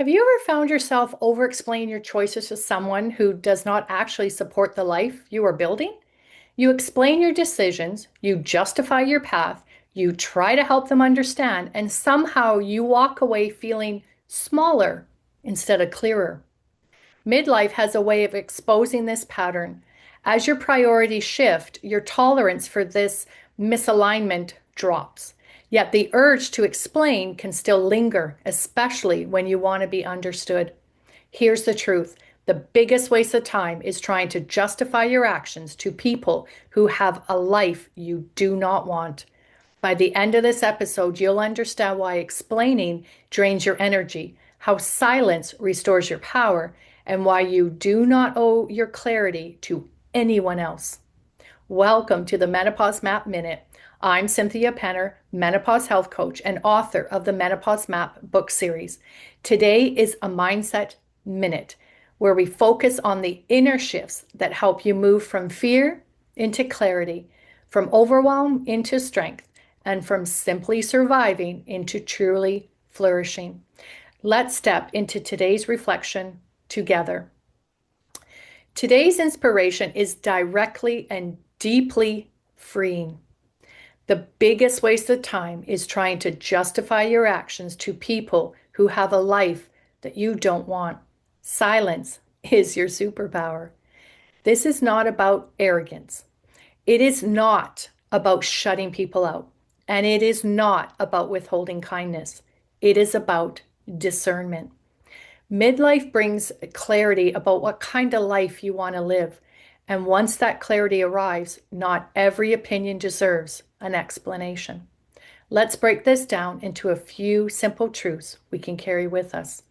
Have you ever found yourself over-explaining your choices to someone who does not actually support the life you are building? You explain your decisions, you justify your path, you try to help them understand, and somehow you walk away feeling smaller instead of clearer. Midlife has a way of exposing this pattern. As your priorities shift, your tolerance for this misalignment drops. Yet the urge to explain can still linger, especially when you want to be understood. Here's the truth. The biggest waste of time is trying to justify your actions to people who have a life you do not want. By the end of this episode, you'll understand why explaining drains your energy, how silence restores your power, and why you do not owe your clarity to anyone else. Welcome to the Menopause Map Minute. I'm Cynthia Penner, menopause health coach and author of the Menopause Map book series. Today is a mindset minute where we focus on the inner shifts that help you move from fear into clarity, from overwhelm into strength, and from simply surviving into truly flourishing. Let's step into today's reflection together. Today's inspiration is directly and deeply freeing. The biggest waste of time is trying to justify your actions to people who have a life that you don't want. Silence is your superpower. This is not about arrogance. It is not about shutting people out. And it is not about withholding kindness. It is about discernment. Midlife brings clarity about what kind of life you want to live. And once that clarity arrives, not every opinion deserves an explanation. Let's break this down into a few simple truths we can carry with us.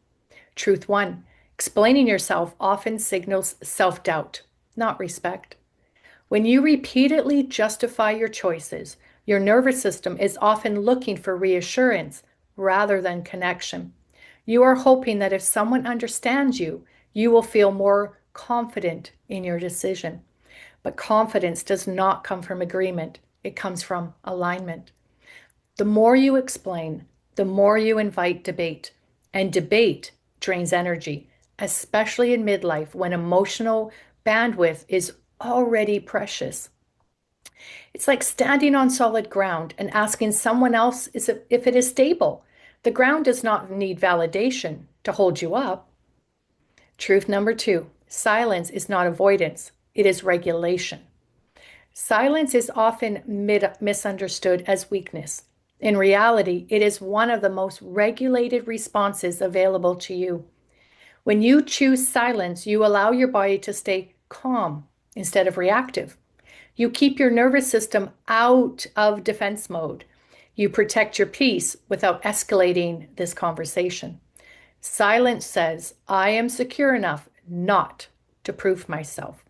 Truth one, explaining yourself often signals self-doubt, not respect. When you repeatedly justify your choices, your nervous system is often looking for reassurance rather than connection. You are hoping that if someone understands you, you will feel more confident in your decision. But confidence does not come from agreement. It comes from alignment. The more you explain, the more you invite debate. And debate drains energy, especially in midlife when emotional bandwidth is already precious. It's like standing on solid ground and asking someone else if it is stable. The ground does not need validation to hold you up. Truth number two, silence is not avoidance, it is regulation. Silence is often misunderstood as weakness. In reality, it is one of the most regulated responses available to you. When you choose silence, you allow your body to stay calm instead of reactive. You keep your nervous system out of defense mode. You protect your peace without escalating this conversation. Silence says, I am secure enough not to prove myself.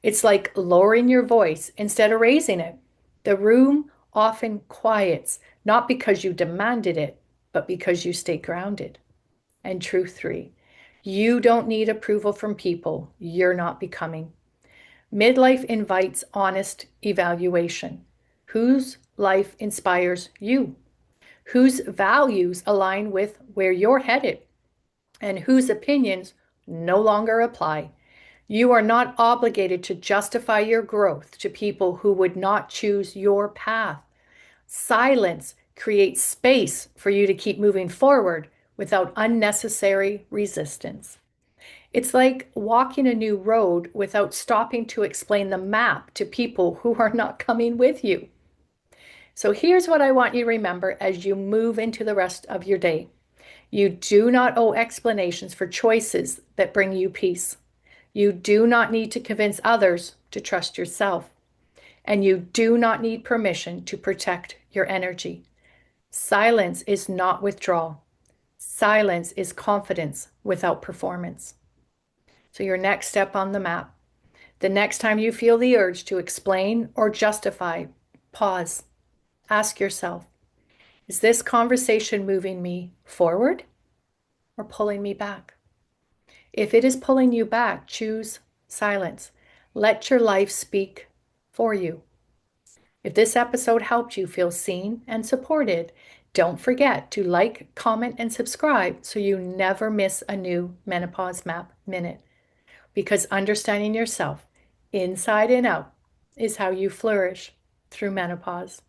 It's like lowering your voice instead of raising it. The room often quiets, not because you demanded it, but because you stay grounded. And truth three, you don't need approval from people you're not becoming. Midlife invites honest evaluation. Whose life inspires you? Whose values align with where you're headed? And whose opinions no longer apply? You are not obligated to justify your growth to people who would not choose your path. Silence creates space for you to keep moving forward without unnecessary resistance. It's like walking a new road without stopping to explain the map to people who are not coming with you. So here's what I want you to remember as you move into the rest of your day. You do not owe explanations for choices that bring you peace. You do not need to convince others to trust yourself. And you do not need permission to protect your energy. Silence is not withdrawal. Silence is confidence without performance. So your next step on the map. The next time you feel the urge to explain or justify, pause. Ask yourself, is this conversation moving me forward or pulling me back? If it is pulling you back, choose silence. Let your life speak for you. If this episode helped you feel seen and supported, Don't forget to like, comment, and subscribe so you never miss a new Menopause Map Minute. Because understanding yourself inside and out is how you flourish through menopause.